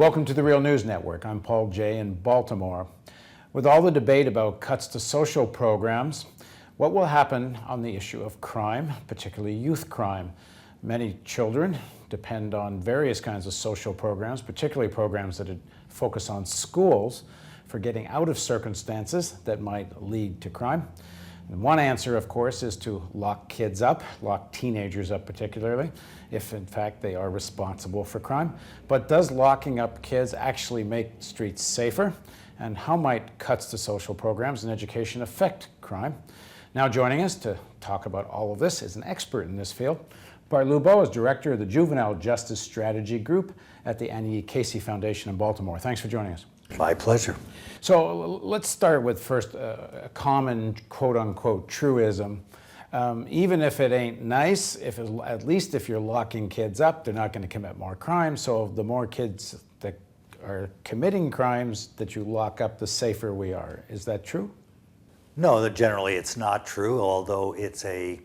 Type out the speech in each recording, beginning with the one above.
Welcome to the Real News Network. I'm Paul Jay in Baltimore. With all the debate about cuts to social programs, what will happen on the issue of crime, particularly youth crime? Many children depend on various kinds of social programs, particularly programs that focus on schools, for getting out of circumstances that might lead to crime. And one answer, of course, is to lock kids up, lock teenagers up particularly, if in fact they are responsible for crime. But does locking up kids actually make streets safer? And how might cuts to social programs and education affect crime? Now joining us to talk about all of this is an expert in this field. Bart Lubow is director of the Juvenile Justice Strategy Group at the Annie Casey Foundation in Baltimore. Thanks for joining us. My pleasure. So let's start with first a common quote-unquote truism. Even if it ain't nice, at least if you're locking kids up, they're not going to commit more crimes. So the more kids that are committing crimes that you lock up, the safer we are. Is that true? No, generally it's not true, although it's a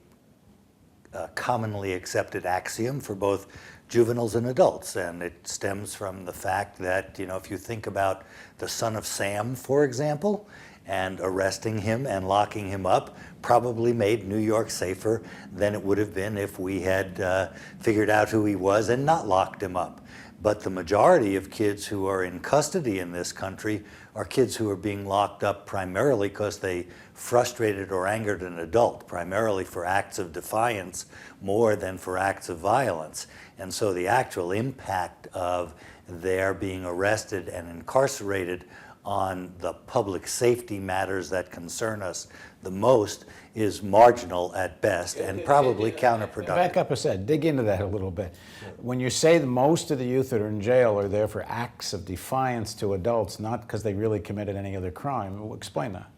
commonly accepted axiom for both juveniles and adults, and it stems from the fact that, if you think about the son of Sam, for example, and arresting him and locking him up probably made New York safer than it would have been if we had figured out who he was and not locked him up. But the majority of kids who are in custody in this country are kids who are being locked up primarily because they frustrated or angered an adult, primarily for acts of defiance more than for acts of violence. And so the actual impact of their being arrested and incarcerated on the public safety matters that concern us the most is marginal at best and probably counterproductive. Back up a second, dig into that a little bit. When you say that most of the youth that are in jail are there for acts of defiance to adults, not because they really committed any other crime, explain that.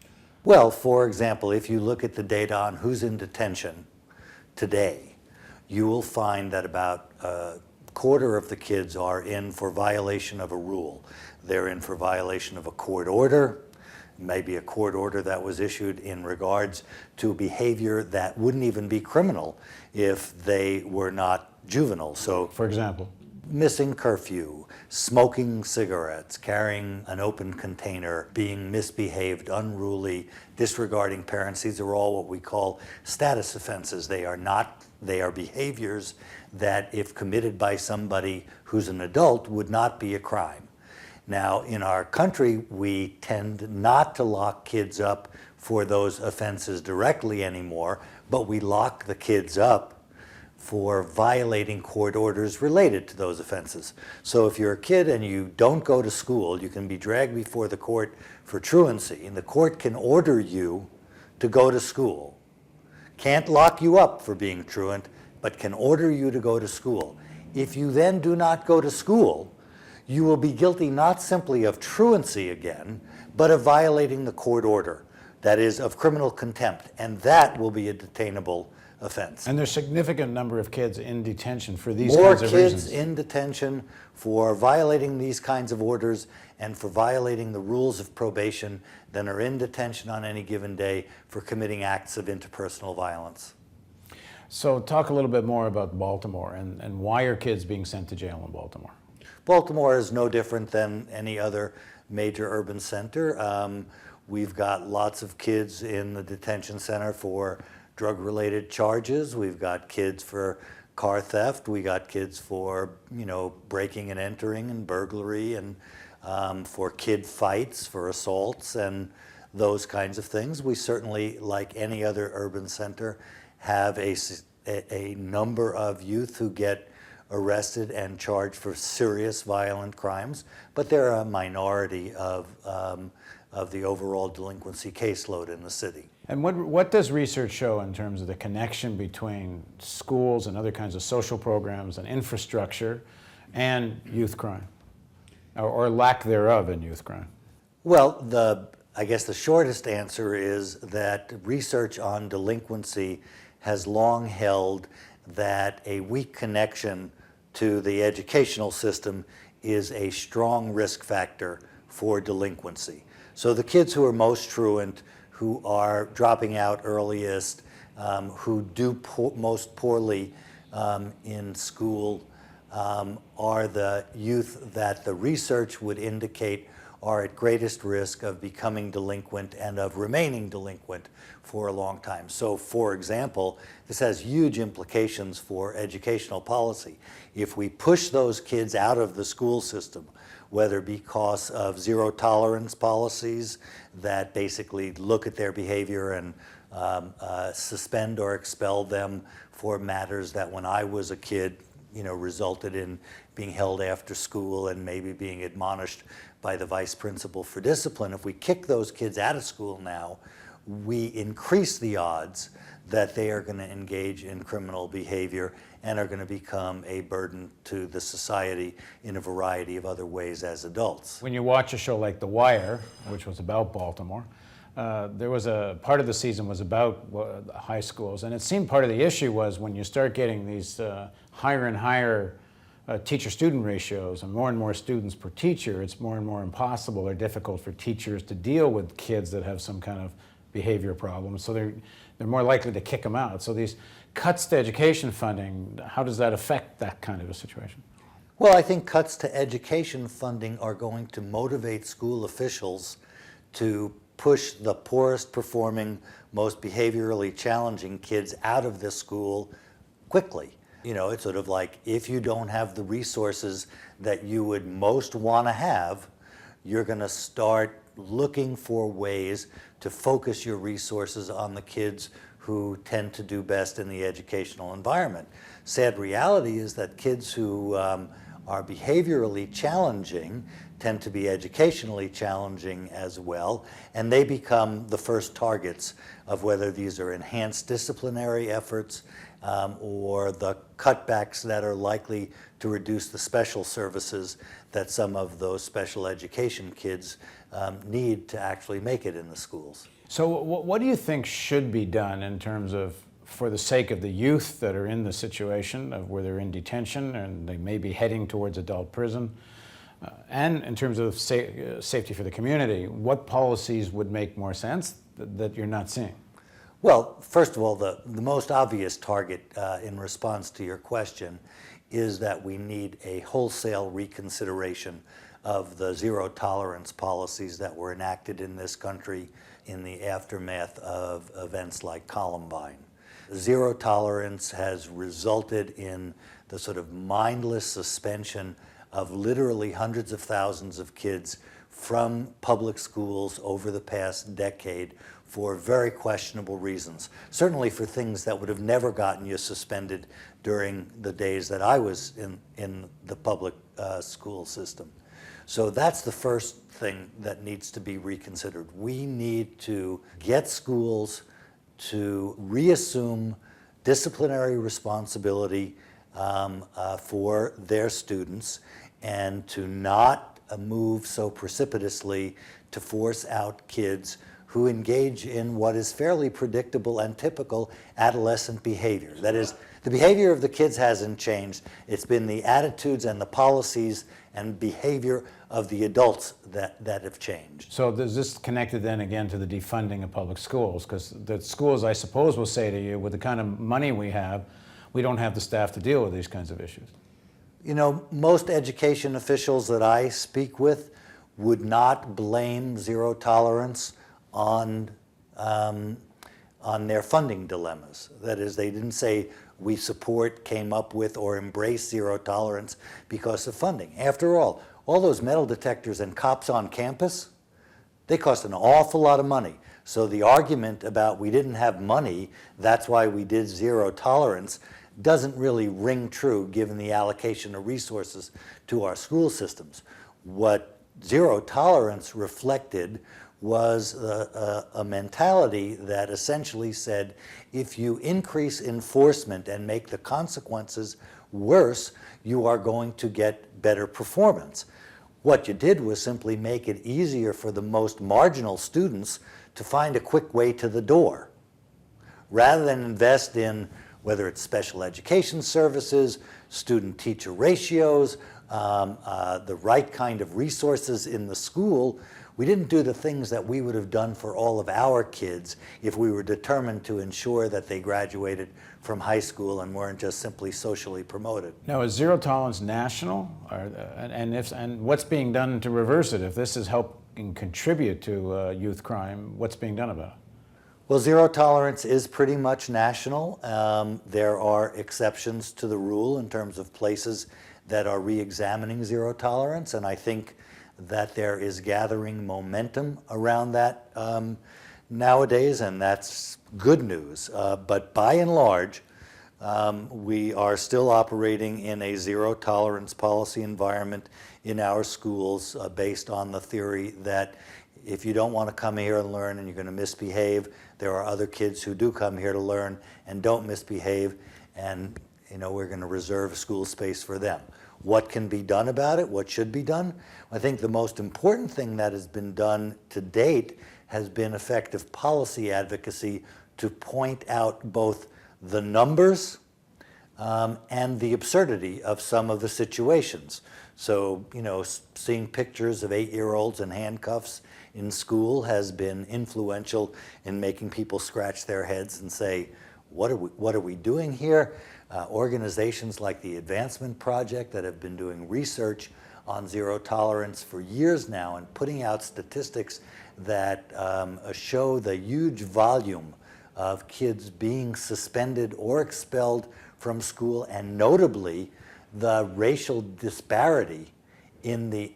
Well, for example, if you look at the data on who's in detention today, you will find that about a quarter of the kids are in for violation of a rule. They're in for violation of a court order, maybe a court order that was issued in regards to behavior that wouldn't even be criminal if they were not juvenile. So, for example, missing curfew, smoking cigarettes, carrying an open container, being misbehaved, unruly, disregarding parents. These are all what we call status offenses. They are behaviors that, if committed by somebody who's an adult, would not be a crime. Now, in our country, we tend not to lock kids up for those offenses directly anymore, but we lock the kids up for violating court orders related to those offenses. So if you're a kid and you don't go to school, you can be dragged before the court for truancy, and the court can order you to go to school. Can't lock you up for being truant, but can order you to go to school. If you then do not go to school, you will be guilty not simply of truancy again, but of violating the court order, that is, of criminal contempt, and that will be a detainable offense. And there's a significant number of kids in detention for these kinds of reasons. More kids in detention for violating these kinds of orders and for violating the rules of probation than are in detention on any given day for committing acts of interpersonal violence. So talk a little bit more about Baltimore and why are kids being sent to jail in Baltimore? Baltimore is no different than any other major urban center. We've got lots of kids in the detention center for drug-related charges. We've got kids for car theft. We got kids for, breaking and entering and burglary, and for kid fights, for assaults and those kinds of things. We certainly, like any other urban center, have a number of youth who get arrested and charged for serious violent crimes, but they're a minority of the overall delinquency caseload in the city. And what does research show in terms of the connection between schools and other kinds of social programs and infrastructure and youth crime, or lack thereof in youth crime? Well, I guess the shortest answer is that research on delinquency has long held that a weak connection to the educational system is a strong risk factor for delinquency. So the kids who are most truant, who are dropping out earliest, who do most poorly in school, are the youth that the research would indicate are at greatest risk of becoming delinquent and of remaining delinquent for a long time. So, for example, this has huge implications for educational policy. If we push those kids out of the school system, whether because of zero tolerance policies that basically look at their behavior and suspend or expel them for matters that when I was a kid, resulted in being held after school and maybe being admonished by the vice principal for discipline. If we kick those kids out of school now, we increase the odds that they are going to engage in criminal behavior and are going to become a burden to the society in a variety of other ways as adults. When you watch a show like The Wire, which was about Baltimore, there was a part of the season was about high schools, and it seemed part of the issue was when you start getting these higher and higher teacher-student ratios and more students per teacher, it's more and more impossible or difficult for teachers to deal with kids that have some kind of behavior problems. So they're more likely to kick them out. So these cuts to education funding, how does that affect that kind of a situation? Well, I think cuts to education funding are going to motivate school officials to push the poorest performing, most behaviorally challenging kids out of the school quickly. It's sort of like if you don't have the resources that you would most want to have, you're going to start looking for ways to focus your resources on the kids who tend to do best in the educational environment. Sad reality is that kids who are behaviorally challenging tend to be educationally challenging as well, and they become the first targets of whether these are enhanced disciplinary efforts or the cutbacks that are likely to reduce the special services that some of those special education kids need to actually make it in the schools. So what do you think should be done in terms of, for the sake of the youth that are in the situation of where they're in detention and they may be heading towards adult prison, and in terms of safety for the community, what policies would make more sense that you're not seeing? Well, first of all, the most obvious target in response to your question is that we need a wholesale reconsideration of the zero tolerance policies that were enacted in this country in the aftermath of events like Columbine. Zero tolerance has resulted in the sort of mindless suspension of literally hundreds of thousands of kids from public schools over the past decade for very questionable reasons. Certainly for things that would have never gotten you suspended during the days that I was in the public school system. So that's the first thing that needs to be reconsidered. We need to get schools to reassume disciplinary responsibility for their students and to not move so precipitously to force out kids who engage in what is fairly predictable and typical adolescent behavior. That is, the behavior of the kids hasn't changed. It's been the attitudes and the policies and behavior of the adults that have changed. So is this connected then again to the defunding of public schools? Because the schools, I suppose, will say to you, with the kind of money we have, we don't have the staff to deal with these kinds of issues. Most education officials that I speak with would not blame zero tolerance on their funding dilemmas. That is, they didn't say we support, came up with, or embrace zero tolerance because of funding. After all those metal detectors and cops on campus, they cost an awful lot of money. So the argument about we didn't have money, that's why we did zero tolerance, doesn't really ring true given the allocation of resources to our school systems. What zero tolerance reflected was a mentality that essentially said, if you increase enforcement and make the consequences worse, you are going to get better performance. What you did was simply make it easier for the most marginal students to find a quick way to the door. Rather than invest in whether it's special education services, student-teacher ratios, the right kind of resources in the school, We didn't do the things that we would have done for all of our kids if we were determined to ensure that they graduated from high school and weren't just simply socially promoted. Now, is zero tolerance national, and what's being done to reverse it? If this is helping contribute to youth crime, what's being done about it? Well, zero tolerance is pretty much national. There are exceptions to the rule in terms of places that are re-examining zero tolerance, and I think that there is gathering momentum around that nowadays, and that's good news. But by and large, we are still operating in a zero tolerance policy environment in our schools based on the theory that if you don't want to come here and learn and you're going to misbehave, there are other kids who do come here to learn and don't misbehave, and we're going to reserve school space for them. What can be done about it? What should be done? I think the most important thing that has been done to date has been effective policy advocacy to point out both the numbers and the absurdity of some of the situations. So, seeing pictures of 8-year-olds in handcuffs in school has been influential in making people scratch their heads and say, what are we doing here? Organizations like the Advancement Project that have been doing research on zero tolerance for years now and putting out statistics that show the huge volume of kids being suspended or expelled from school, and notably the racial disparity in the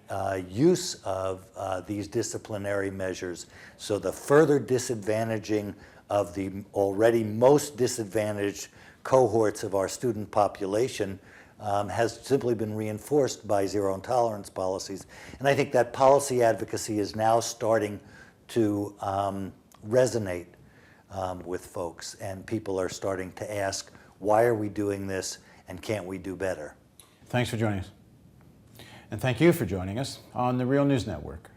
use of these disciplinary measures. So the further disadvantaging of the already most disadvantaged cohorts of our student population has simply been reinforced by zero tolerance policies. And I think that policy advocacy is now starting to resonate with folks, and people are starting to ask, why are we doing this, and can't we do better? Thanks for joining us. And thank you for joining us on the Real News Network.